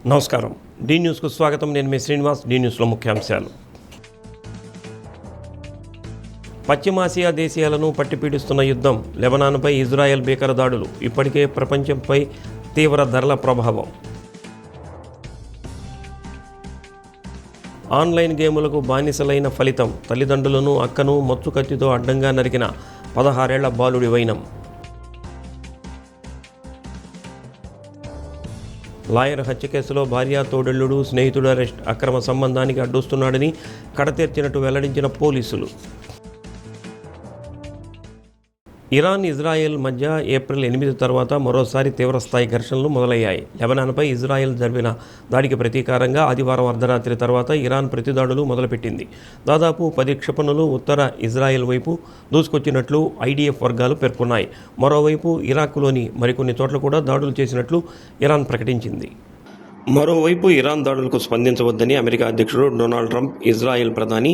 నమస్కారం. డి న్యూస్కు స్వాగతం. నేను మీ శ్రీనివాస్. డి న్యూస్లో ముఖ్యాంశాలు. పశ్చిమాసియా దేశాలను పట్టిపీడిస్తున్న యుద్ధం, లెబనాన్పై ఇజ్రాయెల్ భీకర దాడులు, ఇప్పటికే ప్రపంచంపై తీవ్ర ధరల ప్రభావం. ఆన్లైన్ గేములకు బానిసలైన ఫలితం, తల్లిదండ్రులను అక్కను మచ్చు కత్తితో అడ్డంగా నరికిన 16 ఏళ్ల బాలుడి వైనం. లాయర్ హత్య కేసులో భార్య, తోడెల్లుడు, స్నేహితుడు అరెస్ట్, అక్రమ సంబంధానికి అడ్డొస్తున్నాడని కడతీర్చినట్టు వెల్లడించిన పోలీసులు. ఇరాన్, ఇజ్రాయెల్ మధ్య ఏప్రిల్ 8 తర్వాత మరోసారి తీవ్రస్థాయి ఘర్షణలు మొదలయ్యాయి. లెబనాన్పై ఇజ్రాయెల్ జరిపిన దాడికి ప్రతీకారంగా ఆదివారం అర్ధరాత్రి తర్వాత ఇరాన్ ప్రతిదాడులు మొదలుపెట్టింది. దాదాపు 10 క్షిపణులు ఉత్తర ఇజ్రాయెల్ వైపు దూసుకొచ్చినట్లు ఐడిఎఫ్ వర్గాలు పేర్కొన్నాయి. మరోవైపు ఇరాక్లోని మరికొన్ని చోట్ల కూడా దాడులు చేసినట్లు ఇరాన్ ప్రకటించింది. మరోవైపు ఇరాన్ దాడులకు స్పందించవద్దని అమెరికా అధ్యక్షుడు డొనాల్డ్ ట్రంప్ ఇజ్రాయెల్ ప్రధాని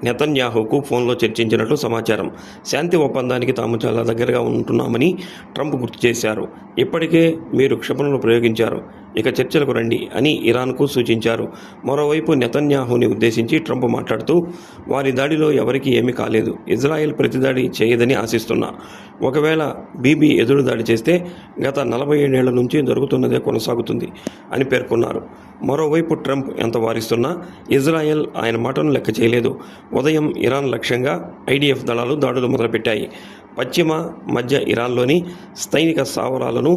నెతన్యాహుకు ఫోన్లో చర్చించినట్లు సమాచారం. శాంతి ఒప్పందానికి తాము చాలా దగ్గరగా ఉంటున్నామని ట్రంప్ గుర్తు చేశారు. ఇప్పటికే మీరు క్షిపణులు ప్రయోగించారు, ఇక చర్చలకు రండి అని ఇరాన్కు సూచించారు. మరోవైపు నెతన్యాహుని ఉద్దేశించి ట్రంప్ మాట్లాడుతూ, వారి దాడిలో ఎవరికీ ఏమీ కాలేదు, ఇజ్రాయెల్ ప్రతిదాడి చేయదని ఆశిస్తున్నా. ఒకవేళ బీబీ ఎదురు దాడి చేస్తే గత 47 ఏళ్ల నుంచి జరుగుతున్నదే కొనసాగుతుంది అని పేర్కొన్నారు. మరోవైపు ట్రంప్ ఎంత వారిస్తున్నా ఇజ్రాయెల్ ఆయన మాటను లెక్క చేయలేదు. ఉదయం ఇరాన్ లక్ష్యంగా ఐడిఎఫ్ దళాలు దాడులు మొదలుపెట్టాయి. పశ్చిమ మధ్య ఇరాన్లోని సైనిక స్థావరాలను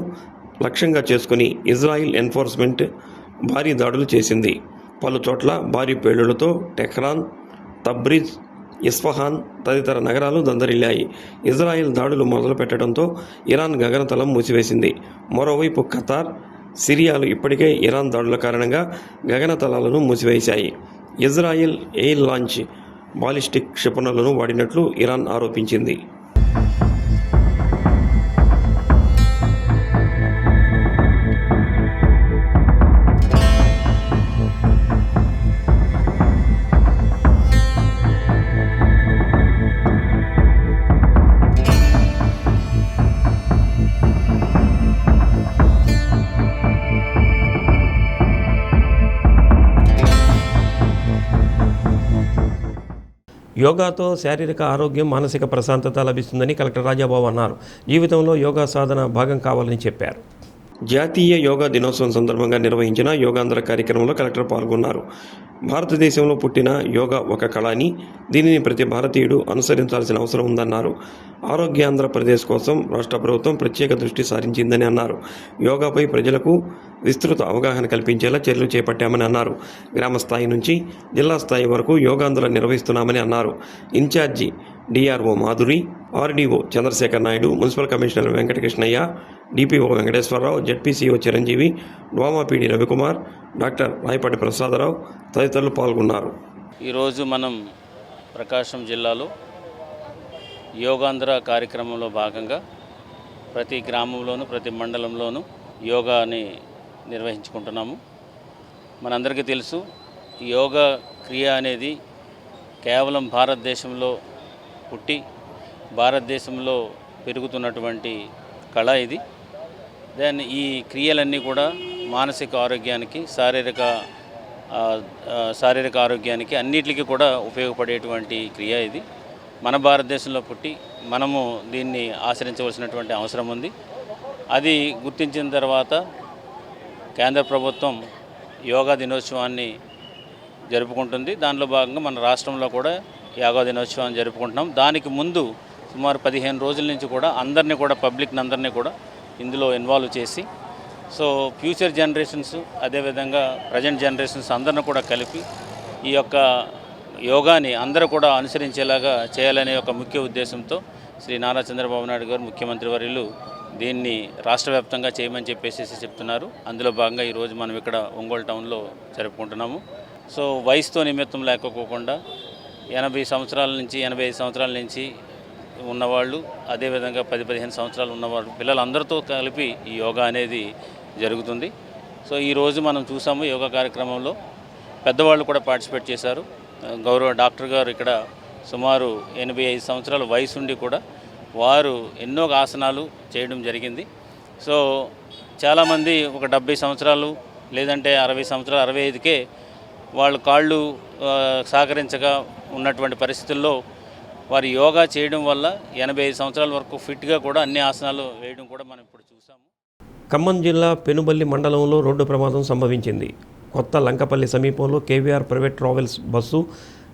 లక్ష్యంగా చేసుకుని ఇజ్రాయిల్ ఎన్ఫోర్స్మెంట్ భారీ దాడులు చేసింది. పలు చోట్ల భారీ పేలుళ్లతో టెహ్రాన్, తబ్రిజ్, ఇస్ఫహాన్ తదితర నగరాలు దందరిల్లాయి. ఇజ్రాయెల్ దాడులు మొదలు పెట్టడంతో ఇరాన్ గగనతలం మూసివేసింది. మరోవైపు ఖతార్, సిరియాలు ఇప్పటికే ఇరాన్ దాడుల కారణంగా గగనతలాలను మూసివేశాయి. ఇజ్రాయెల్ ఎయిర్ లాంచ్ బాలిస్టిక్ క్షిపణులను వాడినట్లు ఇరాన్ ఆరోపించింది. యోగాతో శారీరక ఆరోగ్యం, మానసిక ప్రశాంతత లభిస్తుందని కలెక్టర్ రాజాబాబు అన్నారు. జీవితంలో యోగా సాధన భాగం కావాలని చెప్పారు. జాతీయ యోగా దినోత్సవం సందర్భంగా నిర్వహించిన యోగాంధ్ర కార్యక్రమంలో కలెక్టర్ పాల్గొన్నారు. భారతదేశంలో పుట్టిన యోగా ఒక కళ అని, దీనిని ప్రతి భారతీయుడు అనుసరించాల్సిన అవసరం ఉందన్నారు. ఆరోగ్యాంధ్రప్రదేశ్ కోసం రాష్ట్ర ప్రభుత్వం ప్రత్యేక దృష్టి సారించిందని అన్నారు. యోగాపై ప్రజలకు విస్తృత అవగాహన కల్పించేలా చర్యలు చేపట్టామని అన్నారు. గ్రామ స్థాయి నుంచి జిల్లా స్థాయి వరకు యోగాంధ్ర నిర్వహిస్తున్నామని అన్నారు. Incharge DRO Madhuri, RDO Chandrasekhar Naidu, municipal commissioner Venkatakrishnaiah, DPO Venkateswararao, ZPCO Chiranjeevi, DWMA PD Ravikumar, doctor Rayapati Prasadarao తదితరులు పాల్గొన్నారు. ఈరోజు మనం ప్రకాశం జిల్లాలో యోగాంధ్ర కార్యక్రమంలో భాగంగా ప్రతి గ్రామంలోనూ ప్రతి మండలంలోనూ యోగాని నిర్వహించుకుంటున్నాము. మనందరికీ తెలుసు, యోగా క్రియ అనేది కేవలం భారతదేశంలో పుట్టి భారతదేశంలో పెరుగుతున్నటువంటి కళ ఇది. దాన్ని ఈ క్రియలన్నీ కూడా మానసిక ఆరోగ్యానికి, శారీరక ఆరోగ్యానికి అన్నిటికీ కూడా ఉపయోగపడేటువంటి క్రియ ఇది. మన భారతదేశంలో పుట్టి మనము దీన్ని ఆచరించవలసినటువంటి అవసరం ఉంది. అది గుర్తించిన తర్వాత కేంద్ర ప్రభుత్వం యోగా దినోత్సవాన్ని జరుపుకుంటుంది. దానిలో భాగంగా మన రాష్ట్రంలో కూడా యోగా దినోత్సవాన్ని జరుపుకుంటున్నాం. దానికి ముందు సుమారు 15 రోజుల నుంచి కూడా అందరినీ కూడా పబ్లిక్ని అందరినీ కూడా ఇందులో ఇన్వాల్వ్ చేసి, సో ఫ్యూచర్ జనరేషన్స్ అదేవిధంగా ప్రజెంట్ జనరేషన్స్ అందరిని కూడా కలిపి ఈ యొక్క యోగాని అందరూ కూడా అనుసరించేలాగా చేయాలనే ఒక ముఖ్య ఉద్దేశంతో శ్రీ నారా చంద్రబాబు నాయుడు గారు ముఖ్యమంత్రి వర్యులు దీన్ని రాష్ట్ర వ్యాప్తంగా చేయమని చెప్పేసి చెప్తున్నారు. అందులో భాగంగా ఈరోజు మనం ఇక్కడ ఒంగోలు టౌన్లో జరుపుకుంటున్నాము. సో వయసుతో నిమిత్తం లేకపోకుండా 80 సంవత్సరాల నుంచి 85 సంవత్సరాల నుంచి ఉన్నవాళ్ళు, అదేవిధంగా 10-15 సంవత్సరాలు ఉన్నవాళ్ళు, పిల్లలందరితో కలిపి ఈ యోగా అనేది జరుగుతుంది. సో ఈరోజు మనం చూసాము యోగా కార్యక్రమంలో పెద్దవాళ్ళు కూడా పార్టిసిపేట్ చేశారు. గౌరవ డాక్టర్ గారు ఇక్కడ సుమారు 85 సంవత్సరాల వయసు ఉండి కూడా వారు ఎన్నో ఆసనాలు చేయడం జరిగింది. సో చాలామంది ఒక 70 సంవత్సరాలు లేదంటే 60 సంవత్సరాలు 65కే వాళ్ళు కాళ్ళు సహకరించగా ఉన్నటువంటి పరిస్థితుల్లో వారు యోగా చేయడం వల్ల 85 సంవత్సరాల వరకు ఫిట్గా కూడా అన్ని ఆసనాలు వేయడం కూడా మనం ఇప్పుడు చూసాము. ఖమ్మం జిల్లా పెనుబల్లి మండలంలో రోడ్డు ప్రమాదం సంభవించింది. కొత్త లంకపల్లి సమీపంలో కేవీఆర్ ప్రైవేట్ ట్రావెల్స్ బస్సు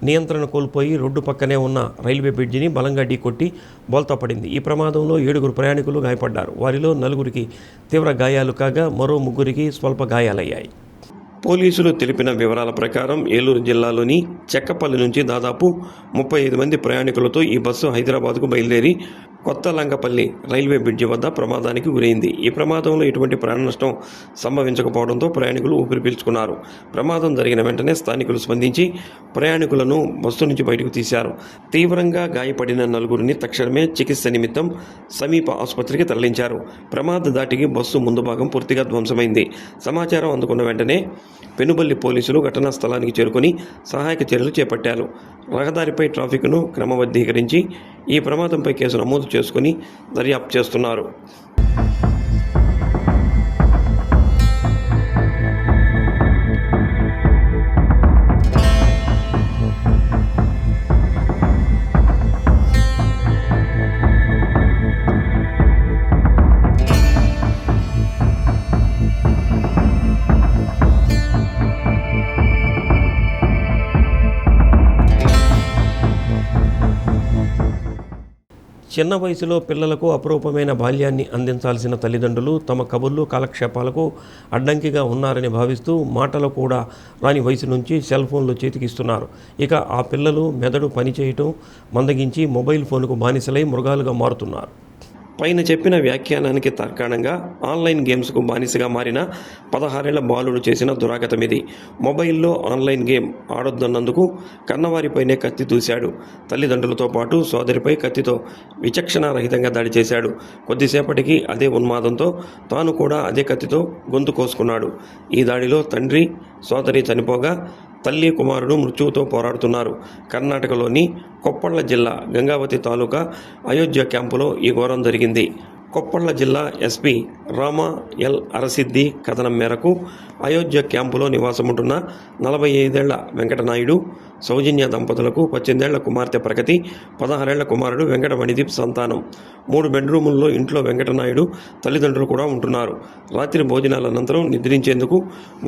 నియంత్రణ కోల్పోయి రోడ్డు పక్కనే ఉన్న రైల్వే బ్రిడ్జిని బలంగా ఢీకొట్టి బోల్తా పడింది. ఈ ప్రమాదంలో 7 ప్రయాణికులు గాయపడ్డారు. వారిలో 4 తీవ్ర గాయాలు కాగా మరో 3 స్వల్ప గాయాలయ్యాయి. పోలీసులు తెలిపిన వివరాల ప్రకారం ఏలూరు జిల్లాలోని చెక్కపల్లి నుంచి దాదాపు 35 మంది ప్రయాణికులతో ఈ బస్సు హైదరాబాద్కు బయలుదేరి కొత్త లంకపల్లి రైల్వే బ్రిడ్జి వద్ద ప్రమాదానికి గురైంది. ఈ ప్రమాదంలో ఎటువంటి ప్రాణ నష్టం సంభవించకపోవడంతో ప్రయాణికులు ఊపిరి పీల్చుకున్నారు. ప్రమాదం జరిగిన వెంటనే స్థానికులు స్పందించి ప్రయాణికులను బస్సు నుంచి బయటకు తీశారు. తీవ్రంగా గాయపడిన 4 తక్షణమే చికిత్స నిమిత్తం సమీప ఆసుపత్రికి తరలించారు. ప్రమాద దాటికి బస్సు ముందు భాగం పూర్తిగా ధ్వంసమైంది. సమాచారం అందుకున్న వెంటనే పెనుబల్లి పోలీసులు ఘటనా స్థలానికి చేరుకొని సహాయక చర్యలు చేపట్టారు. రహదారిపై ట్రాఫిక్ను క్రమబద్ధీకరించి ఈ ప్రమాదంపై కేసు నమోదు చేసుకుని దర్యాప్తు చేస్తున్నారు. చిన్న వయసులో పిల్లలకు అపురూపమైన బాల్యాన్ని అందించాల్సిన తల్లిదండ్రులు తమ కబుర్లు కాలక్షేపాలకు అడ్డంకిగా ఉన్నారని భావిస్తూ మాటలు కూడా రాని వయసు నుంచి సెల్ ఫోన్లు చేతికిస్తున్నారు. ఇక ఆ పిల్లలు మెదడు పనిచేయటం మందగించి మొబైల్ ఫోన్కు బానిసలై మృగాలుగా మారుతున్నారు. పైన చెప్పిన వ్యాఖ్యానానికి తర్కాణంగా ఆన్లైన్ గేమ్స్కు బానిసగా మారిన 16 ఏళ్ల బాలుడు చేసిన దురాగతమిది. మొబైల్లో ఆన్లైన్ గేమ్ ఆడొద్దన్నందుకు కన్నవారిపైనే కత్తి దూశాడు. తల్లిదండ్రులతో పాటు సోదరిపై కత్తితో విచక్షణారహితంగా దాడి చేశాడు. కొద్దిసేపటికి అదే ఉన్మాదంతో తాను కూడా అదే కత్తితో గొంతు కోసుకున్నాడు. ఈ దాడిలో తండ్రి, సోదరి చనిపోగా తల్లి, కుమారుడు మృత్యువుతో పోరాడుతున్నారు. కర్ణాటకలోని కొప్పళ్ళ జిల్లా గంగావతి తాలూకా అయోధ్య క్యాంపులో ఈ ఘోరం జరిగింది. కొప్పళ్ళ జిల్లా ఎస్పీ రామా ఎల్ అరసిద్ది కథనం మేరకు అయోధ్య క్యాంపులో నివాసముంటున్న 45 ఏళ్ల వెంకటనాయుడు, సౌజన్య దంపతులకు 18 ఏళ్ల కుమార్తె ప్రగతి, 16 ఏళ్ల కుమారుడు వెంకట మణిదీప్ సంతానం. 3 బెడ్రూముల్లో ఇంట్లో వెంకటనాయుడు తల్లిదండ్రులు కూడా ఉంటున్నారు. రాత్రి భోజనాల అనంతరం నిద్రించేందుకు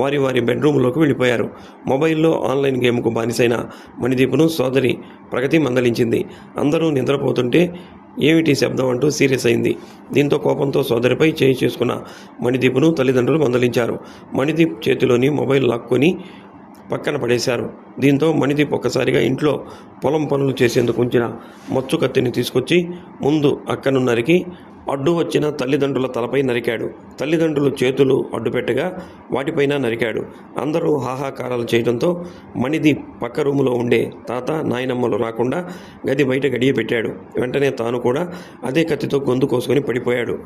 వారి బెడ్రూములోకి వెళ్ళిపోయారు. మొబైల్లో ఆన్లైన్ గేమ్కు బానిసైన మణిదీప్ను సోదరి ప్రగతి మందలించింది. అందరూ నిద్రపోతుంటే ఏమిటి శబ్దం అంటూ సీరియస్ అయింది. దీంతో కోపంతో సోదరిపై చేయి చేసుకున్న మణిదీప్ను తల్లిదండ్రులు మందలించారు. మణిదీప్ చేతిలోని మొబైల్ లాక్కొని పక్కన పడేశారు. దీంతో మణిదీప్ ఒక్కసారిగా ఇంట్లో పొలం పనులు చేసేందుకు ఉంచిన మచ్చు కత్తిని తీసుకొచ్చి ముందు అక్కను నరికి అడ్డు వచ్చిన తల్లిదండ్రుల తలపై నరికాడు. తల్లిదండ్రులు చేతులు అడ్డుపెట్టగా వాటిపైన నరికాడు. అందరూ హాహాకారాలు చేయడంతో మణిదీప్ పక్క రూములో ఉండే తాత, నాయనమ్మలు రాకుండా గది బయట గడియ పెట్టాడు. వెంటనే తాను కూడా అదే కత్తితో గొంతు కోసుకొని పడిపోయాడు.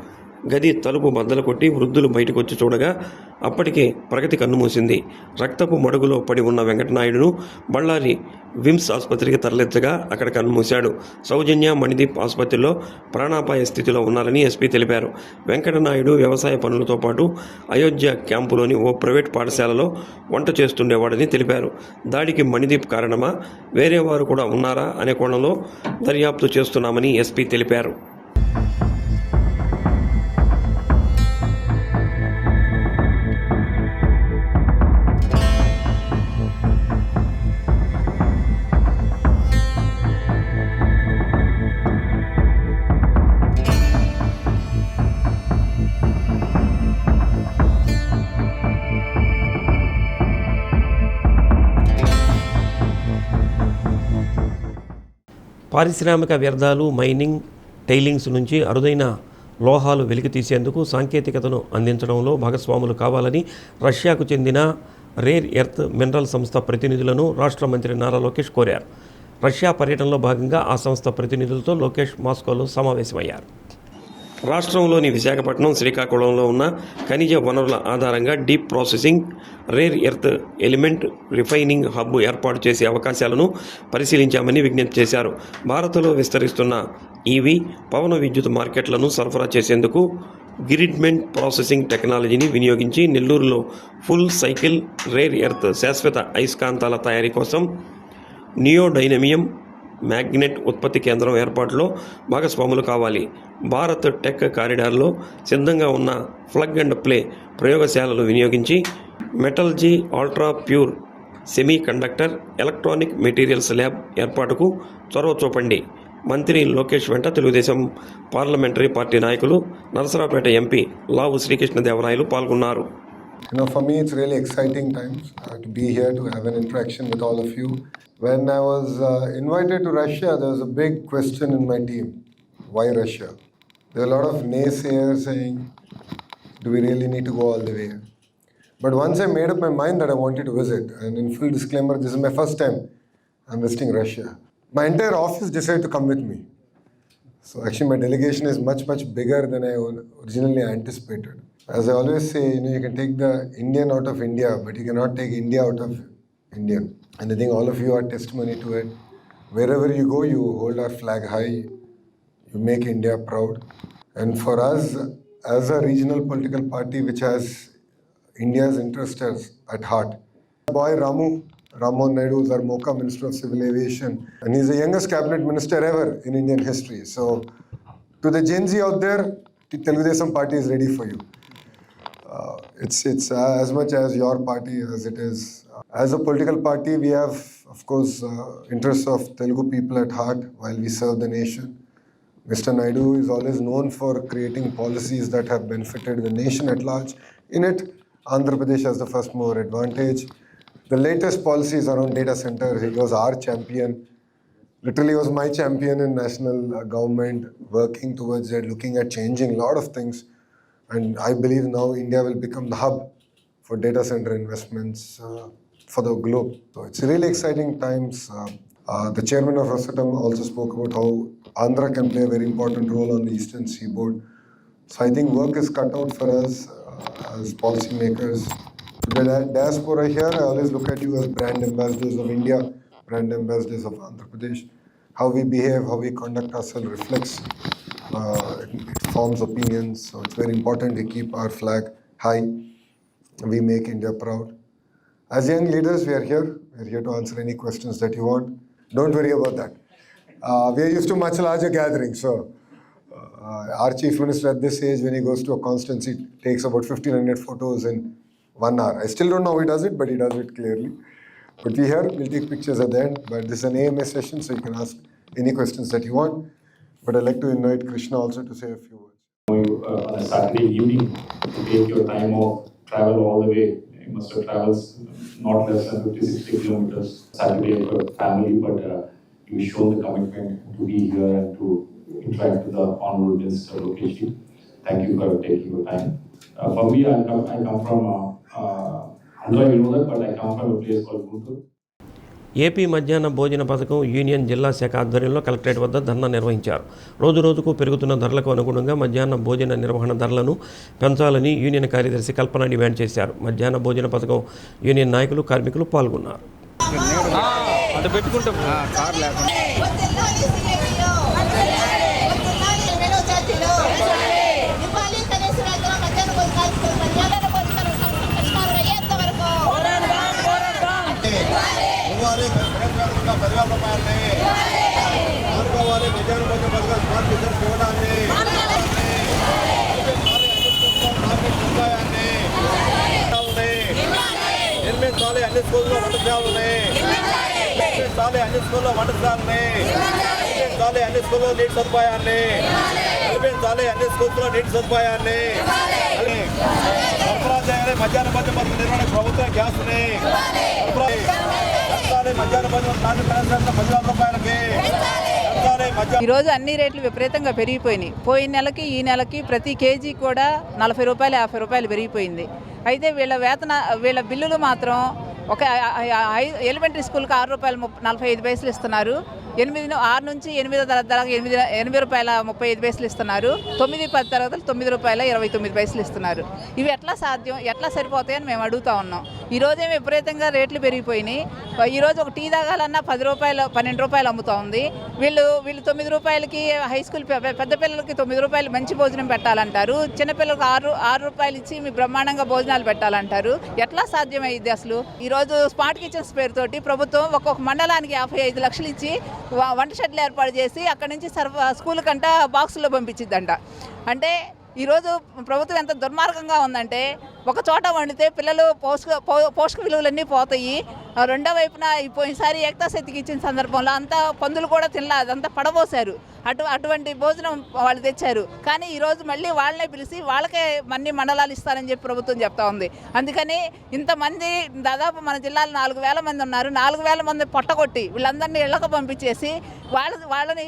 గది తలుపు బద్దలు కొట్టి వృద్ధులు బయటకు వచ్చి చూడగా అప్పటికే ప్రగతి కన్నుమూసింది. రక్తపు మడుగులో పడి ఉన్న వెంకటనాయుడును బళ్ళారి విమ్స్ ఆసుపత్రికి తరలించగా అక్కడ కన్నుమూశాడు. సౌజన్య, మణిదీప్ ఆసుపత్రిలో ప్రాణాపాయ స్థితిలో ఉన్నారని ఎస్పీ తెలిపారు. వెంకటనాయుడు వ్యవసాయ పనులతో పాటు అయోధ్య క్యాంపులోని ఓ ప్రైవేట్ పాఠశాలలో వంట చేస్తుండేవాడని తెలిపారు. దాడికి మణిదీప్ కారణమా, వేరే వారు కూడా ఉన్నారా అనే కోణంలో దర్యాప్తు చేస్తున్నామని ఎస్పీ తెలిపారు. పారిశ్రామిక వ్యర్థాలు, మైనింగ్, టైలింగ్స్ నుంచి అరుదైన లోహాలు వెలికి తీసేందుకు సాంకేతికతను అందించడంలో భాగస్వాములు కావాలని రష్యాకు చెందిన రేర్ ఎర్త్ మినరల్ సంస్థ ప్రతినిధులను రాష్ట్ర మంత్రి నారా లోకేష్ కోరారు. రష్యా పర్యటనలో భాగంగా ఆ సంస్థ ప్రతినిధులతో లోకేష్ మాస్కోలో సమావేశమయ్యారు. రాష్ట్రంలోని విశాఖపట్నం, శ్రీకాకుళంలో ఉన్న ఖనిజ వనరుల ఆధారంగా deep processing, rare earth element refining hub ఏర్పాటు చేసే అవకాశాలను పరిశీలించామని విజ్ఞప్తి చేశారు. భారత్లో విస్తరిస్తున్న ఈవీ, పవన విద్యుత్ మార్కెట్లను సరఫరా చేసేందుకు గ్రిడ్మెంట్ ప్రాసెసింగ్ టెక్నాలజీని వినియోగించి నెల్లూరులో ఫుల్ సైకిల్ రేర్ ఎర్త్ శాశ్వత అయస్కాంతాల తయారీ కోసం నియోడైనమియం మ్యాగ్నెట్ ఉత్పత్తి కేంద్రం ఏర్పాటులో భాగస్వాములు కావాలి. భారత్ టెక్ కారిడార్లో సిద్ధంగా ఉన్న ప్లగ్ అండ్ ప్లే ప్రయోగశాలలు వినియోగించి metallurgy ultra pure semi conductor electronic materials lab ఏర్పాటుకు చొరవ చూపండి. మంత్రి లోకేష్ వెంట తెలుగుదేశం పార్లమెంటరీ పార్టీ నాయకులు నరసరావుపేట ఎంపీ లావు శ్రీకృష్ణదేవరాయలు పాల్గొన్నారు. For me, it's really exciting times to be here, to have an interaction with all of you. When I was invited to Russia, there was a big question in my team. Why Russia? There were a lot of naysayers saying, do we really need to go all the way? But once I made up my mind that I wanted to visit, and in full disclaimer, this is my first time I'm visiting Russia. My entire office decided to come with me. So actually my delegation is much, much bigger than I originally anticipated. As I always say, you can take the Indian out of India, but you cannot take India out of Indian. And I think all of you are testimony to it. Wherever you go, you hold our flag high, you make India proud. And for us, as a regional political party which has India's interests at heart, boy Rammohn Naidu is our MOCA Minister of Civil Aviation, and he's the youngest cabinet minister ever in Indian history. So to the Gen Z out there, the Telugudesam party is ready for you. It's as much as your party as it is. As a political party, we have, of course, interests of Telugu people at heart while we serve the nation. Mr. Naidu is always known for creating policies that have benefited the nation at large. In it, Andhra Pradesh has the first mover advantage. The latest policies around data centers, he was our champion. Literally was my champion in national government, working towards it, looking at changing a lot of things. And I believe now India will become the hub for data center investments for the globe. So it's really exciting times. The chairman of Rosatom also spoke about how Andhra can play a very important role on the eastern seaboard. So I think work is cut out for us as policymakers. To the diaspora here, I always look at you as brand ambassadors of India, brand ambassadors of Andhra Pradesh. How we behave, how we conduct ourselves reflects, it forms opinions. So it's very important we keep our flag high. We make India proud. As young leaders, we are here. We are here to answer any questions that you want. Don't worry about that. We are used to much larger gatherings. So our chief minister at this age, when he goes to a constituency, takes about 1,500 photos in 1 hour. I still don't know how he does it, but he does it clearly. But we here, we'll take pictures at the end. But this is an AMA session, so you can ask any questions that you want. But I'd like to invite Krishna also to say a few words. On a Saturday evening to take your time off, travel all the way. You must have traveled not less than 50-60 kilometers Saturday for family, but you show the commitment to be here and to interact with the Honorable Minister Lokesh. Thank you for taking your time. For me, I come from Andhra, you know that, but I come from a place called Guntur. AP మధ్యాహ్న భోజన పథకం union జిల్లా శాఖ ఆధ్వర్యంలో collectorate వద్ద ధర్నా నిర్వహించారు. రోజురోజుకు పెరుగుతున్న ధరలకు అనుగుణంగా మధ్యాహ్న భోజన నిర్వహణ ధరలను పెంచాలని యూనియన్ కార్యదర్శి కల్పన డిమాండ్ చేశారు. మధ్యాహ్న భోజన పథకం యూనియన్ నాయకులు, కార్మికులు పాల్గొన్నారు. అన్ని స్కూల్లో వంటశాలని అన్ని స్కూల్లో వంటశాలని అన్ని స్కూల్లో నీటి సదుపాయాన్ని కల్పించాలి. అన్ని స్కూల్లో నీటి సదుపాయాన్ని సరఫరా చేయాలి. మధ్యాహ్న భోజన పథకం నిర్వహణ ప్రభుత్వం గ్యాస్ని మధ్యాహ్న భోజనం రూపాయలకి. ఈరోజు అన్ని రేట్లు విపరీతంగా పెరిగిపోయినాయి. పోయిన నెలకి ఈ నెలకి ప్రతి కేజీ కూడా 40 రూపాయలు 50 రూపాయలు పెరిగిపోయింది. అయితే వీళ్ళ బిల్లులు మాత్రం ఒక ఎలిమెంటరీ స్కూల్కి 6 రూపాయలు 45 పైసలు ఇస్తున్నారు. 6 నుంచి 8 తరగతి 8 రూపాయల 35 పైసలు ఇస్తున్నారు. 9-10 తరగతులు 9 రూపాయల 29 పైసలు ఇస్తున్నారు. ఇవి ఎట్లా సాధ్యం, ఎట్లా సరిపోతాయని మేము అడుగుతా ఉన్నాం. ఈరోజేమో విపరీతంగా రేట్లు పెరిగిపోయినాయి. ఈరోజు ఒక టీ తాగాలన్నా 10 రూపాయలు 12 రూపాయలు అమ్ముతా ఉంది. వీళ్ళు 9 రూపాయలకి హై స్కూల్ పెద్ద పిల్లలకి 9 రూపాయలు మంచి భోజనం పెట్టాలంటారు. చిన్నపిల్లలకు 6 రూపాయలు ఇచ్చి మీ బ్రహ్మాండంగా భోజనాలు పెట్టాలంటారు. ఎట్లా సాధ్యమైంది అసలు? ఈరోజు స్మార్ట్ కిచెన్స్ పేరుతోటి ప్రభుత్వం ఒక్కొక్క మండలానికి 55 లక్షలు ఇచ్చి వంట షెడ్లు ఏర్పాటు చేసి అక్కడి నుంచి స్కూల్ కంట బాక్సుల్లో పంపించిద్దంట. అంటే ఈరోజు ప్రభుత్వం ఎంత దుర్మార్గంగా ఉందంటే ఒక చోట వండితే పిల్లలు పోషక విలువలన్నీ పోతాయి. రెండో వైపున పోయినసారి ఏకతా శక్తికి ఇచ్చిన సందర్భంలో అంతా పందులు కూడా తినలా, అదంతా పడబోసారు. అటువంటి భోజనం వాళ్ళు తెచ్చారు. కానీ ఈరోజు మళ్ళీ వాళ్ళనే పిలిచి వాళ్ళకే అన్ని మండలాలు ఇస్తారని చెప్పి ప్రభుత్వం చెప్తా ఉంది. అందుకని ఇంతమంది దాదాపు మన జిల్లాలో 4,000 మంది ఉన్నారు. 4,000 మంది పొట్టగొట్టి వీళ్ళందరినీ ఇళ్లకు పంపించేసి వాళ్ళని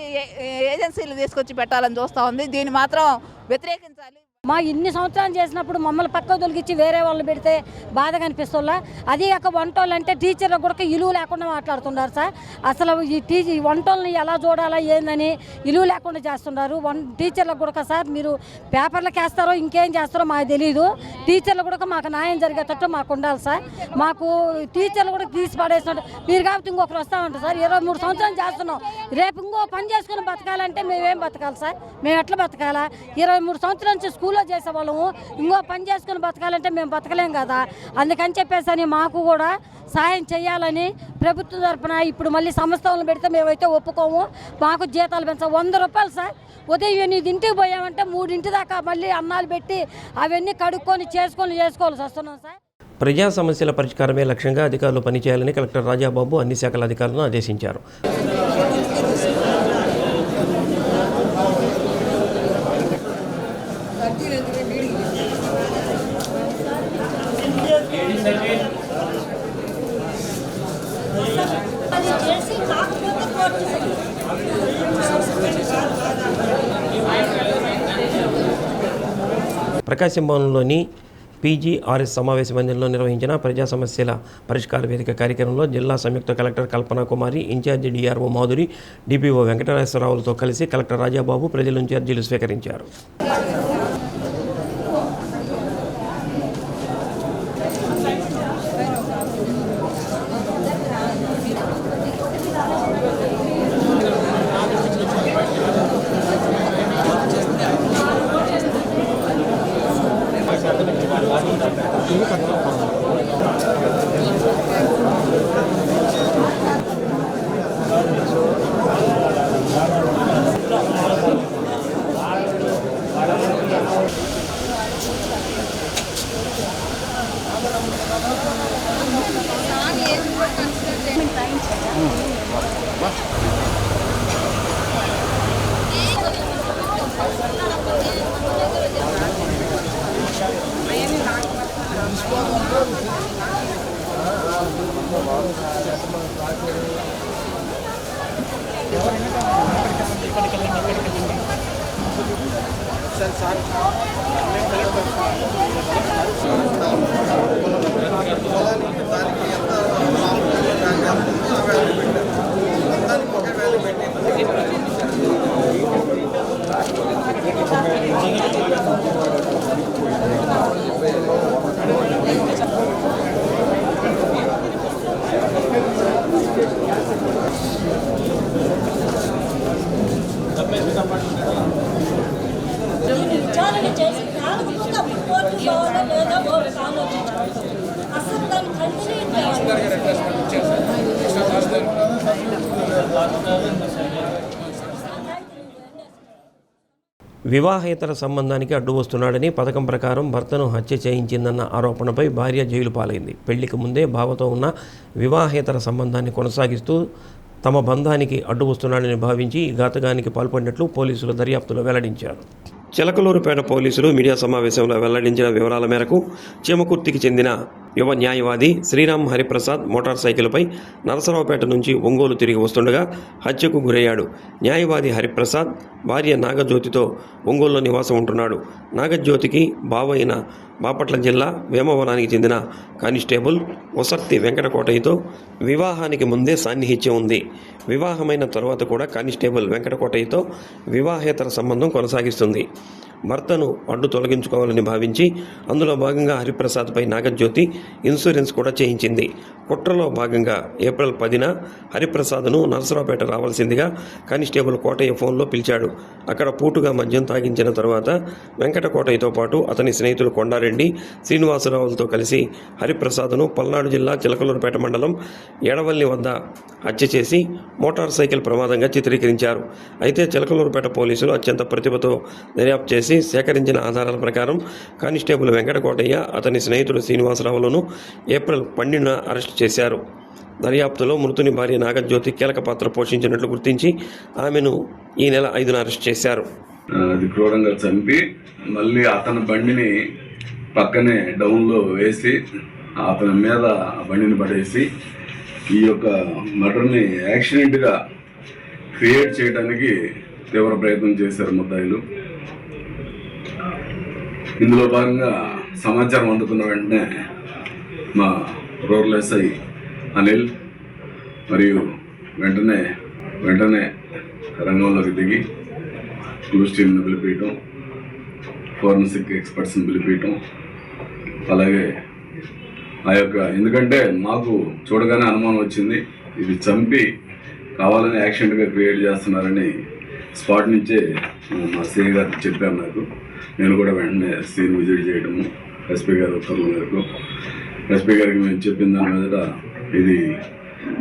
ఏజెన్సీలు తీసుకొచ్చి పెట్టాలని చూస్తూ ఉంది. దీన్ని మాత్రం వ్యతిరేకించాలి. మా ఇన్ని సంవత్సరాలు చేసినప్పుడు మమ్మల్ని పక్క తొలగించి వేరే వాళ్ళు పెడితే బాధగా అనిపిస్తుందా? అది కాక వంటోళ్ళు అంటే టీచర్లకు కూడా ఇలువ లేకుండా మాట్లాడుతున్నారు సార్. అసలు ఈ వంటోళ్ళని ఎలా చూడాలా ఏందని ఇలువ లేకుండా చేస్తున్నారు. టీచర్లకు కూడా సార్ మీరు పేపర్లకు వేస్తారో ఇంకేం చేస్తారో మాకు తెలియదు. టీచర్లు కూడా మాకు న్యాయం జరిగేటట్టు మాకు ఉండాలి సార్. మాకు టీచర్లు కూడా తీసి పడేసినట్టు మీరు కాబట్టి ఇంకొకరు వస్తామంటారు సార్. 23 సంవత్సరాలు చేస్తున్నాం. రేపు ఇంకో పని చేసుకుని బతకాలంటే మేమేం బతకాలి సార్? మేము ఎట్లా బతకాలా? 23 సంవత్సరాల నుంచి స్కూల్లో చేసేవాళ్ళము ఇంకో పని చేసుకుని బతకాలంటే మేము బతకలేం కదా. అందుకని చెప్పేసి మాకు కూడా సాయం చేయాలని ప్రభుత్వం తరఫున ఇప్పుడు మళ్ళీ సంస్థలను పెడితే మేమైతే ఒప్పుకోము. మాకు జీతాలు పెంచాలి 100 రూపాయలు సార్. ఉదయం 8 ఇంటికి పోయామంటే 3 దాకా మళ్ళీ అన్నాలు పెట్టి అవన్నీ కడుక్కొని చేసుకోవాల్సి వస్తున్నాం సార్. ప్రజా సమస్యల పరిష్కారమే లక్ష్యంగా అధికారులు పనిచేయాలని కలెక్టర్ రాజాబాబు అన్ని శాఖల అధికారులను ఆదేశించారు. ప్రకాశం భవన్లోని పీజీఆర్ఎస్ సమావేశ మందిరంలో నిర్వహించిన ప్రజా సమస్యల పరిష్కార వేదిక కార్యక్రమంలో జిల్లా సంయుక్త కలెక్టర్ కల్పనా కుమారి, ఇన్ఛార్జి డిఆర్ఓ మాధురి, డిపిఓ వెంకటేశ్వరరావులతో కలిసి కలెక్టర్ రాజాబాబు ప్రజల నుంచి అర్జీలు స్వీకరించారు. విచారణ చేసి ప్రాథమికంగా రిపోర్టు కావాలా లేదా ఆలోచించాలి. అసలు దాన్ని వివాహేతర సంబంధానికి అడ్డు వస్తున్నాడని పథకం ప్రకారం భర్తను హత్య చేయించిందన్న ఆరోపణపై భార్య జైలు పాలైంది. పెళ్లికి ముందే బావతో ఉన్న వివాహేతర సంబంధాన్ని కొనసాగిస్తూ తమ బంధానికి అడ్డు వస్తున్నాడని భావించి ఈ ఘాతకానికి పాల్పడినట్లు పోలీసులు దర్యాప్తులో వెల్లడించారు. చిలకలూరుపేట పోలీసులు మీడియా సమావేశంలో వెల్లడించిన వివరాల మేరకు చీమకుర్తికి చెందిన యువ న్యాయవాది శ్రీరామ్ హరిప్రసాద్ మోటార్ సైకిల్పై నరసరావుపేట నుంచి ఒంగోలు తిరిగి వస్తుండగా హత్యకు గురయ్యాడు. న్యాయవాది హరిప్రసాద్ భార్య నాగజ్యోతితో ఒంగోలులో నివాసం ఉంటున్నాడు. నాగజ్యోతికి బావ అయిన బాపట్ల జిల్లా వేమవనానికి చెందిన కానిస్టేబుల్ వసర్తి వెంకటకోటయ్యతో వివాహానికి ముందే సాన్నిహిత్యం ఉంది. వివాహమైన తర్వాత కూడా కానిస్టేబుల్ వెంకటకోటయ్యతో వివాహేతర సంబంధం కొనసాగిస్తుంది. భర్తను అడ్డు తొలగించుకోవాలని భావించి అందులో భాగంగా హరిప్రసాద్పై నాగజ్యోతి ఇన్సూరెన్స్ కూడా చేయించింది. కుట్రలో భాగంగా ఏప్రిల్ 10న హరిప్రసాద్ను నరసరావుపేట రావాల్సిందిగా కానిస్టేబుల్ కోటయ్య ఫోన్లో పిలిచాడు. అక్కడ పూటుగా మద్యం తాగించిన తర్వాత వెంకట కోటయ్యతో పాటు అతని స్నేహితులు కొండారెడ్డి, శ్రీనివాసరావులతో కలిసి హరిప్రసాద్ను పల్నాడు జిల్లా చిలకలూరుపేట మండలం ఎడవల్లి వద్ద హత్య చేసి మోటార్ సైకిల్ ప్రమాదంగా చిత్రీకరించారు. అయితే చిలకలూరుపేట పోలీసులు అత్యంత ప్రతిభతో దర్యాప్తు చేసి సేకరించిన ఆధారాల ప్రకారం కానిస్టేబుల్ వెంకట కోటయ్య, అతని స్నేహితుడు శ్రీనివాసరావులను ఏప్రిల్ 12న అరెస్టు చేశారు. దర్యాప్తులో మృతుని భార్య నాగజ్యోతి కీలక పాత్ర పోషించినట్లు గుర్తించి ఆమెను ఈ నెల 5న అరెస్ట్ చేశారు. అది క్రూరంగా చంపి మళ్ళీ అతని బండిని పక్కనే డౌన్లో వేసి అతని మీద ఆ బండిని పడేసి ఈ యొక్క మర్డర్ని యాక్సిడెంట్గా క్రియేట్ చేయడానికి తీవ్ర ప్రయత్నం చేశారు ముద్దాయిలు. ఇందులో భాగంగా సమాచారం అందుకున్న వెంటనే మా రూరల్ ఎస్ఐ అనిల్ మరియు వెంటనే రంగంలోకి దిగి క్లూస్ టీమ్ని పిలిపించడం, ఫోరెన్సిక్ ఎక్స్పర్ట్స్ని పిలిపించడం, అలాగే ఆ యొక్క ఎందుకంటే మాకు చూడగానే అనుమానం వచ్చింది, ఇది చంపి కావాలని యాక్సిడెంట్గా క్రియేట్ చేస్తున్నారని స్పాట్ నుంచే మా సిఐ గారు చెప్పారు నాకు. నేను కూడా వెంటనే సీన్ విజిట్ చేయడము, ఎస్పీ గారి ఉత్తర్వుల మేరకు ఎస్పీ గారికి మేము చెప్పిన దాని మీద ఇది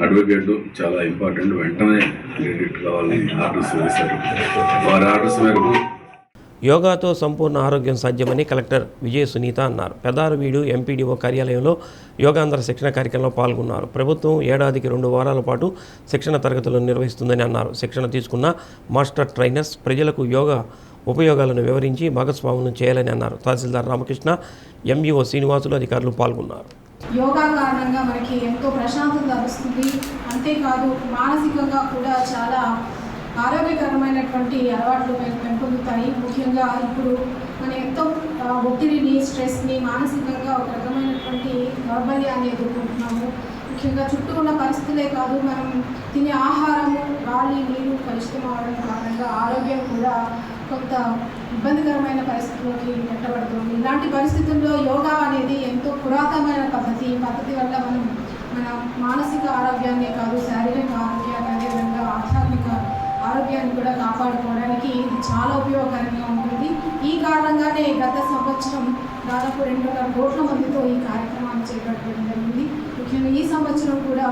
అడ్వకేట్ చాలా ఇంపార్టెంట్, వెంటనే క్రెడిట్ కావాలని ఆర్డర్స్ వేశారు. వారి ఆర్డర్స్ మేరకు యోగాతో సంపూర్ణ ఆరోగ్యం సాధ్యమని కలెక్టర్ విజయ సునీత అన్నారు. పెదారవీడు ఎంపీడీఓ కార్యాలయంలో యోగాంధ్ర శిక్షణ కార్యక్రమంలో పాల్గొన్నారు. ప్రభుత్వం ఏడాదికి 2 వారాల పాటు శిక్షణ తరగతులను నిర్వహిస్తుందని అన్నారు. శిక్షణ తీసుకున్న మాస్టర్ ట్రైనర్స్ ప్రజలకు యోగా ఉపయోగాలను వివరించి భాగస్వామ్యం చేయాలని అన్నారు. తహసీల్దార్ రామకృష్ణ, ఎంఈఓ శ్రీనివాసులు అధికారులు పాల్గొన్నారు. యోగా కారణంగా మనకి ఎంతో ప్రశాంతత లభిస్తుంది. అంతేకాదు మానసికంగా కూడా చాలా ఆరోగ్యకరమైనటువంటి అలవాట్లు పెంపొందుతాయి. ముఖ్యంగా ఇప్పుడు మనం ఎంతో ఒత్తిడిని, స్ట్రెస్ని, మానసికంగా ఒక రకమైనటువంటి దౌర్బల్యాన్ని ఎదుర్కొంటున్నాము. ముఖ్యంగా చుట్టూ ఉన్న పరిస్థితులే కాదు, మనం తినే ఆహారము, గాలి, నీరు కలుషితం అవడం కారణంగా ఆరోగ్యం కూడా కొంత ఇబ్బందికరమైన పరిస్థితుల్లోకి నెట్టబడుతుంది. ఇలాంటి పరిస్థితుల్లో యోగా అనేది ఎంతో పురాతనమైన పద్ధతి. ఈ పద్ధతి వల్ల మనం మన మానసిక ఆరోగ్యాన్నే కాదు, శారీరక ఆరోగ్యాన్ని, అదేవిధంగా ఆధ్యాత్మిక ఆరోగ్యాన్ని కూడా కాపాడుకోవడానికి ఇది చాలా ఉపయోగకరంగా ఉంటుంది. ఈ కారణంగానే గత సంవత్సరం దాదాపు 2.5 కోట్ల మందితో ఈ కార్యక్రమాన్ని చేపట్టడం జరిగింది. ముఖ్యంగా ఈ సంవత్సరం కూడా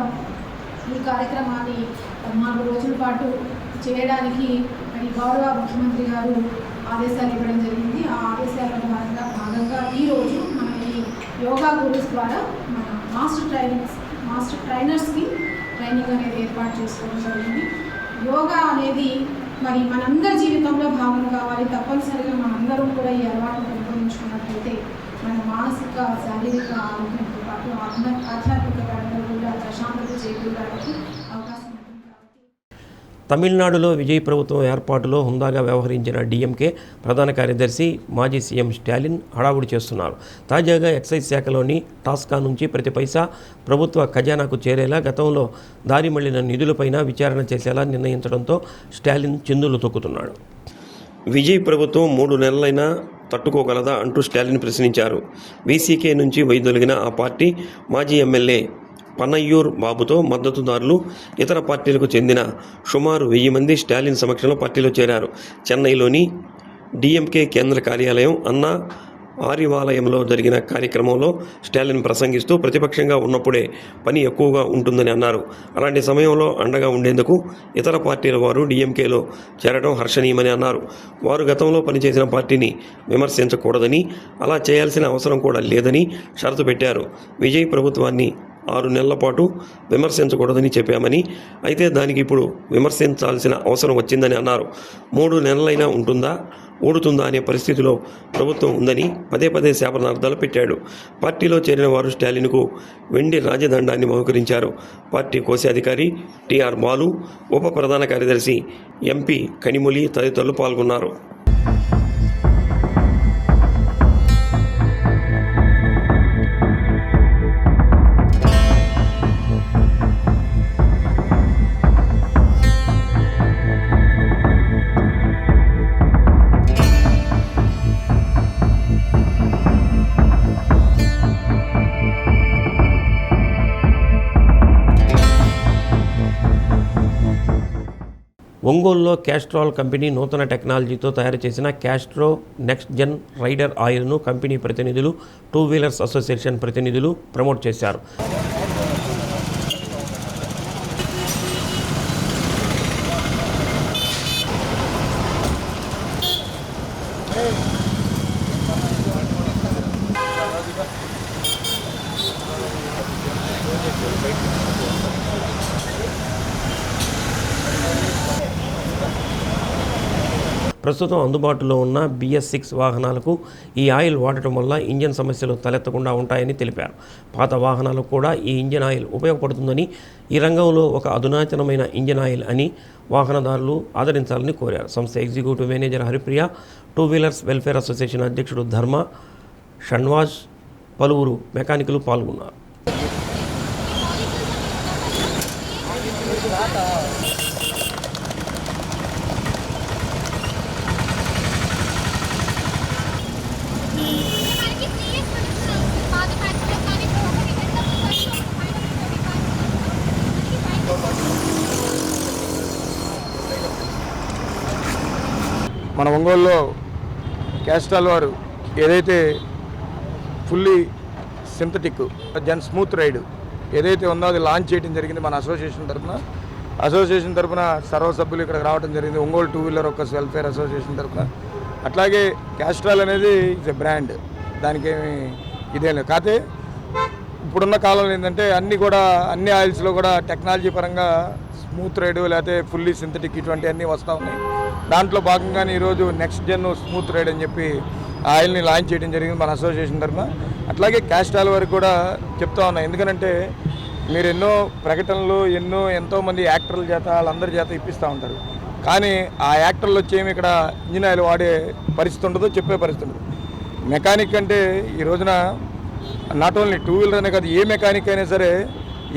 ఈ కార్యక్రమాన్ని 14 రోజుల పాటు చేయడానికి మరి గౌరవ ముఖ్యమంత్రి గారు ఆదేశాలు ఇవ్వడం జరిగింది. ఆ ఆదేశాల భాగంగా ఈరోజు మన ఈ యోగా గురుస్ ద్వారా మన మాస్టర్ ట్రైనర్స్కి ట్రైనింగ్ అనేది ఏర్పాటు చేసుకోవడం జరిగింది. యోగా అనేది మరి మనందరి జీవితంలో భాగం కావాలి. తప్పనిసరిగా మనందరం కూడా ఈ అలవాటు పెంపొందించుకున్నట్లయితే మన మానసిక, శారీరక ఆరోగ్యంతో పాటు ఆధ్యాత్మిక పరంగా కూడా ప్రశాంతత చేకూరడానికి అవకాశం ఉంటుంది. తమిళనాడులో విజయ్ ప్రభుత్వం ఏర్పాటులో హుందాగా వ్యవహరించిన డీఎంకే ప్రధాన కార్యదర్శి మాజీ సీఎం స్టాలిన్ హడావుడి చేస్తున్నారు. తాజాగా ఎక్సైజ్ శాఖలోని టాస్కా నుంచి ప్రతి పైసా ప్రభుత్వ ఖజానాకు చేరేలా గతంలో దారి మళ్లిన నిధులపైన విచారణ చేసేలా నిర్ణయించడంతో స్టాలిన్ చిందులు తొక్కుతున్నాడు. విజయ్ ప్రభుత్వం 3 నెలలైనా తట్టుకోగలదా అంటూ స్టాలిన్ ప్రశ్నించారు. వీసీకే నుంచి వైదొలిగిన ఆ పార్టీ మాజీ ఎమ్మెల్యే పనయ్యూర్ బాబుతో మద్దతుదారులు, ఇతర పార్టీలకు చెందిన సుమారు 1000 మంది స్టాలిన్ సమక్షంలో పార్టీలో చేరారు. చెన్నైలోని డీఎంకే కేంద్ర కార్యాలయం అన్నా ఆరివాలయంలో జరిగిన కార్యక్రమంలో స్టాలిన్ ప్రసంగిస్తూ ప్రతిపక్షంగా ఉన్నప్పుడే పని ఎక్కువగా ఉంటుందని అన్నారు. అలాంటి సమయంలో అండగా ఉండేందుకు ఇతర పార్టీల వారు డీఎంకేలో చేరడం హర్షణీయమని అన్నారు. వారు గతంలో పనిచేసిన పార్టీని విమర్శించకూడదని, అలా చేయాల్సిన అవసరం కూడా లేదని షరతు పెట్టారు. విజయ్ ప్రభుత్వాన్ని 6 నెలల పాటు విమర్శించకూడదని చెప్పామని, అయితే దానికి ఇప్పుడు విమర్శించాల్సిన అవసరం వచ్చిందని అన్నారు. 3 నెలలైనా ఉంటుందా, ఊడుతుందా అనే పరిస్థితిలో ప్రభుత్వం ఉందని పదే శాపనార్థాలు పెట్టాడు. పార్టీలో చేరిన వారు స్టాలిన్కు వెండి రాజదండాన్ని బహుకరించారు. పార్టీ కోశాధికారి టిఆర్ బాలు, ఉప ప్రధాన కార్యదర్శి ఎంపీ కనిమొలి తదితరులు పాల్గొన్నారు. ఒంగోలులో క్యాస్ట్రాల్ కంపెనీ నూతన టెక్నాలజీతో తయారు చేసిన క్యాస్ట్రో నెక్స్ట్ జెన్ రైడర్ ఆయిల్ను కంపెనీ ప్రతినిధులు, టూ వీలర్స్ అసోసియేషన్ ప్రతినిధులు ప్రమోట్ చేశారు. ప్రస్తుతం అందుబాటులో ఉన్న BS6 వాహనాలకు ఈ ఆయిల్ వాడటం వల్ల ఇంజన్ సమస్యలు తలెత్తకుండా ఉంటాయని తెలిపారు. పాత వాహనాలకు కూడా ఈ ఇంజన్ ఆయిల్ ఉపయోగపడుతుందని, ఈ రంగంలో ఒక అధునాతనమైన ఇంజన్ ఆయిల్ అని వాహనదారులు ఆదరించాలని కోరారు. సంస్థ executive manager Haripriya, two wheelers welfare association అధ్యక్షుడు ధర్మ, షణ్వాజ్, పలువురు మెకానికులు పాల్గొన్నారు. మన ఒంగోలులో క్యాస్ట్రాల్ వారు ఏదైతే ఫుల్లీ సింథటిక్ జన్ స్మూత్ రైడ్ ఏదైతే ఉందో అది లాంచ్ చేయడం జరిగింది. మన అసోసియేషన్ తరఫున సర్వ సభ్యులు ఇక్కడికి రావడం జరిగింది. Ongole two wheeler workers welfare association తరఫున. అట్లాగే క్యాస్ట్రాల్ అనేది ఇట్స్ ఎ బ్రాండ్, దానికేమి ఇదే లేదు. కాకపోతే ఇప్పుడున్న కాలంలో ఏంటంటే అన్ని ఆయిల్స్లో కూడా టెక్నాలజీ పరంగా స్మూత్ రైడ్ లేకపోతే ఫుల్లీ సింథటిక్ ఇటువంటి అన్నీ వస్తూ ఉన్నాయి. దాంట్లో భాగంగానే ఈరోజు నెక్స్ట్ జెన్ స్మూత్ రైడ్ అని చెప్పి ఆయిల్ని లాంచ్ చేయడం జరిగింది మన అసోసియేషన్ తరఫున. అట్లాగే క్యాస్ట్రాల్ వరకు కూడా చెప్తా ఉన్నాయి. ఎందుకంటే మీరు ఎన్నో ప్రకటనలు ఎంతోమంది యాక్టర్ల చేత వాళ్ళందరి చేత ఇప్పిస్తూ ఉంటారు. కానీ ఆ యాక్టర్లు వచ్చేమి ఇక్కడ ఇంజిన్ ఆయిల్ వాడే పరిస్థితి ఉండదు, చెప్పే పరిస్థితి ఉండదు. మెకానిక్ అంటే ఈ రోజున నాట్ ఓన్లీ టూ వీలర్ అనే కాదు, ఏ మెకానిక్ అయినా సరే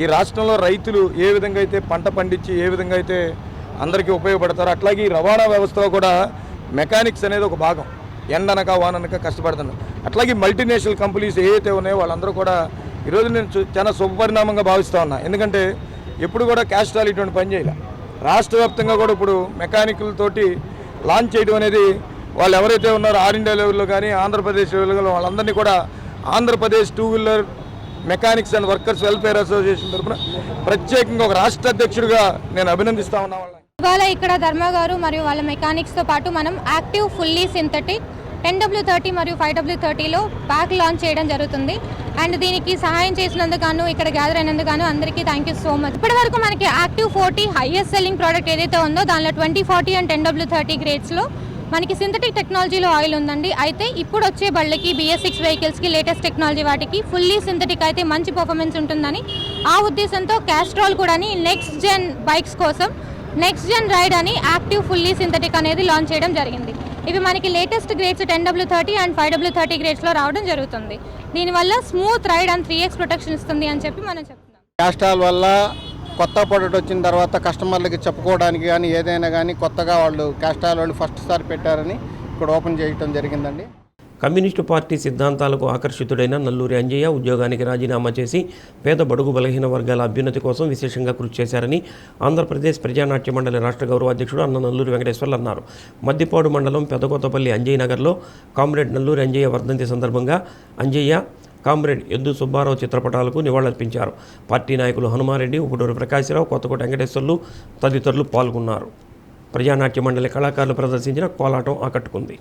ఈ రాష్ట్రంలో రైతులు ఏ విధంగా అయితే పంట పండించి ఏ విధంగా అయితే అందరికీ ఉపయోగపడతారో అట్లాగే ఈ రవాణా వ్యవస్థలో కూడా మెకానిక్స్ అనేది ఒక భాగం. ఎండనక వాననక కష్టపడుతున్నారు. అట్లాగే మల్టీనేషనల్ కంపెనీస్ ఏవైతే ఉన్నాయో వాళ్ళందరూ కూడా ఈరోజు నేను చాలా శుభపరిణామంగా భావిస్తూ ఉన్నా. ఎందుకంటే ఎప్పుడు కూడా క్యాస్ట్రాల్ ఇటువంటి పని చేయాలి. రాష్ట్ర వ్యాప్తంగా కూడా ఇప్పుడు మెకానికల్తోటి లాంచ్ చేయడం అనేది వాళ్ళు ఎవరైతే ఉన్నారో ఆల్ ఇండియా లెవెల్లో కానీ ఆంధ్రప్రదేశ్ లెవెల్లో వాళ్ళందరినీ కూడా Andhra Pradesh two wheeler mechanics and workers welfare association తరఫున ప్రత్యేకంగా ఒక రాష్ట్ర అధ్యక్షుడిగా నేను అభినందిస్తా ఉన్నా. ఇవాళ ఇక్కడ ధర్మ గారు మరియు వాళ్ళ మెకానిక్స్తో పాటు మనం యాక్టివ్ ఫుల్లీ సింథటిక్ 10W30 మరియు 5W30లో ప్యాక్ లాంచ్ చేయడం జరుగుతుంది. అండ్ దీనికి సహాయం చేసినందుకు గాను, ఇక్కడ గ్యాదర్ అయినందుకు గాను అందరికీ థ్యాంక్ యూ సో మచ్. ఇప్పటి వరకు మనకి యాక్టివ్ 40 హైయెస్ట్ సెల్లింగ్ ప్రోడక్ట్ ఏదైతే ఉందో దానిలో 20, 40 అండ్ 10W30 గ్రేడ్స్లో మనకి సింథటిక్ టెక్నాలజీలో ఆయిల్ ఉందండి. అయితే ఇప్పుడు వచ్చే బళ్ళకి BS6 వెహికల్స్కి లేటెస్ట్ టెక్నాలజీ వాటికి ఫుల్లీ సింథటిక్ అయితే మంచి పర్ఫార్మెన్స్ ఉంటుందని ఆ ఉద్దేశంతో క్యాస్ట్రాల్ కూడా నెక్స్ట్ జెన్ బైక్స్ కోసం నెక్స్ట్ జెన్ రైడ్ అని యాక్టివ్ ఫుల్లీ సింథటిక్ అనేది లాంచ్ చేయడం జరిగింది. ఇవి మనకి latest grades 10W30 and 5W30 గ్రేడ్స్లో రావడం జరుగుతుంది. దీనివల్ల smooth ride and 3x protection ఇస్తుంది అని చెప్పి మనం చెప్తున్నాం. క్యాస్ట్రాల్ వల్ల కొత్త ప్రోడక్ట్ వచ్చిన తర్వాత కస్టమర్లకి చెప్పుకోవడానికి కానీ ఏదైనా కానీ కొత్తగా వాళ్ళు క్యాస్ట్రాల్ వాళ్ళు ఫస్ట్ సారి పెట్టారని ఇక్కడ ఓపెన్ చేయడం జరిగిందండి. కమ్యూనిస్టు పార్టీ సిద్ధాంతాలకు ఆకర్షితుడైన నల్లూరి అంజయ్య ఉద్యోగానికి రాజీనామా చేసి పేద బడుగు బలహీన వర్గాల అభ్యున్నతి కోసం విశేషంగా కృషి చేశారని ఆంధ్రప్రదేశ్ ప్రజానాట్య మండలి రాష్ట్ర గౌరవాధ్యక్షుడు అన్న నల్లూరి వెంకటేశ్వర్లు అన్నారు. మద్దిపాడు మండలం పెదకొత్తపల్లి అంజయ్య నగర్లో కామ్రేడ్ నల్లూరి అంజయ్య వర్ధంతి సందర్భంగా అంజయ్య, కామ్రేడ్ ఎద్దు సుబ్బారావు చిత్రపటాలకు నివాళులర్పించారు. పార్టీ నాయకులు హనుమారెడ్డి, ఉప్పుడూరు ప్రకాశ్రావు, కొత్తకోట వెంకటేశ్వర్లు తదితరులు పాల్గొన్నారు. ప్రజానాట్య మండలి కళాకారులు ప్రదర్శించిన కోలాటం ఆకట్టుకుంది.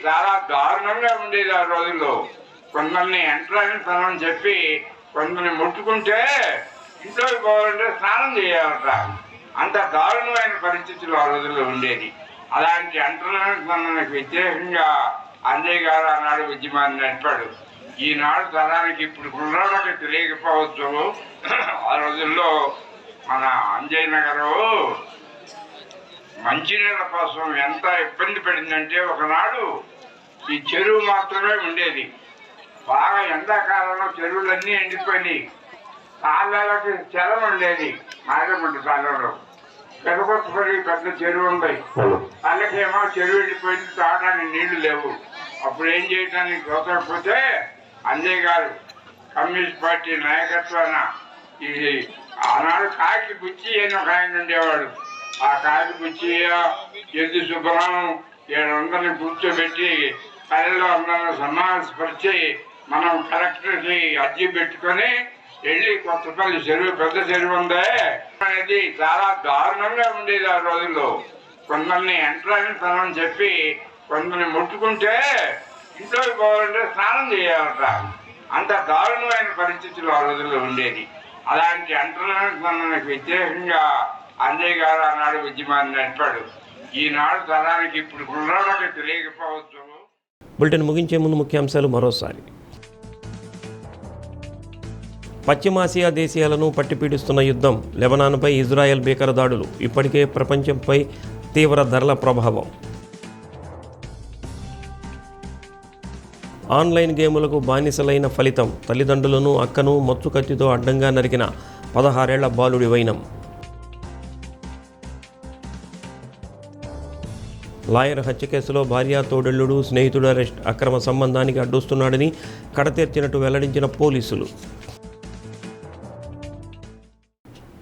చాలా దారుణంగా ఉండేది ఆ రోజుల్లో. కొందరిని ఎంట్రన్స్ అని చెప్పి కొందరిని ముట్టుకుంటే ఇంట్లోకి పోవాలంటే స్నానం చేయాలట. అంత దారుణమైన పరిస్థితులు ఆ రోజుల్లో ఉండేది. అలాంటి ఎంట్రన్స్ వ్యతిరేకంగా అంజయ్ గారు ఆనాడు ఉద్యమాన్ని నడిపాడు. ఈనాడు తరానికి ఇప్పుడు కుర్రాళ్ళకి తెలియకపోవచ్చు. ఆ రోజుల్లో మన అంజయ్ నగరు మంచినీళ్ళ కోసం ఎంత ఇబ్బంది పడిందంటే, ఒకనాడు ఈ చెరువు మాత్రమే ఉండేది. బాగా ఎండాకాలంలో చెరువులన్నీ ఎండిపోయినాయి. తాళ్ళకి చెలం ఉండేది. నాగమండి తాళ్ళలో పెదకొత్తపల్లి పెద్ద చెరువు ఉంది. వాళ్ళకేమో చెరువు ఎండిపోయింది, తాగడానికి నీళ్లు లేవు. అప్పుడు ఏం చేయడానికి తోచకపోతే అంజయ్ గారు కమ్యూనిస్ట్ పార్టీ నాయకత్వాన ఇది ఆనాడు కాకి బుచ్చి అని ఒక ఆయన ఉండేవాడు. ఆ కాకి బుచ్చి ఎద్దు సుబ్బరామం 700 కూర్చోబెట్టి కళలో అందరిని సమావేశపరిచి మనం కలెక్టర్కి అర్జీ పెట్టుకొని వెళ్ళి కొత్తపల్లి చెరువు, పెద్ద చెరువు ఉందే అనేది చాలా దారుణంగా ఉండేది ఆ రోజుల్లో. కొందరిని ఎంట్రన్స్ అని చెప్పి కొందరిని ముట్టుకుంటే ఇంట్లోకి పోవాలంటే స్నానం చేయాలట. అంత దారుణమైన పరిస్థితులు ఆ రోజుల్లో ఉండేది. అలాంటి ఎంట్రన్స్ వ్యతిరేకంగా అంజయ్ గారు ఆనాడు ఉద్యమాన్ని నడిపాడు. ఈనాడు తరానికి ఇప్పుడు కుర్రాళ్ళకి తెలియకపోవచ్చు. బులెటిన్ ముగించే ముందు ముఖ్యాంశాలు మరోసారి. పశ్చిమాసియా దేశాలను పట్టిపీడిస్తున్న యుద్ధం, లెబనాన్పై ఇజ్రాయెల్ భీకర దాడులు, ఇప్పటికే ప్రపంచంపై తీవ్ర ధరల ప్రభావం. ఆన్లైన్ గేములకు బానిసలైన ఫలితం, తల్లిదండ్రులను అక్కను మచ్చు కత్తితో అడ్డంగా నరికిన 16 ఏళ్ల బాలుడి వైనం. లాయర్ హత్య కేసులో భార్య, తోడెల్లుడు, స్నేహితుడు అరెస్ట్, అక్రమ సంబంధానికి అడ్డొస్తున్నాడని కడతీర్చినట్టు వెల్లడించిన పోలీసులు.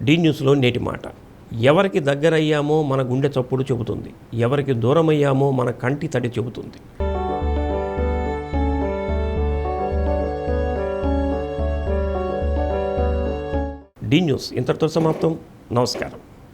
డి న్యూస్లో నేటి మాట. ఎవరికి దగ్గరయ్యామో మన గుండె చప్పుడు చెబుతుంది, ఎవరికి దూరమయ్యామో మన కంటి తడి చెబుతుంది. డి న్యూస్ ఇంతటితో సమాప్తం. నమస్కారం.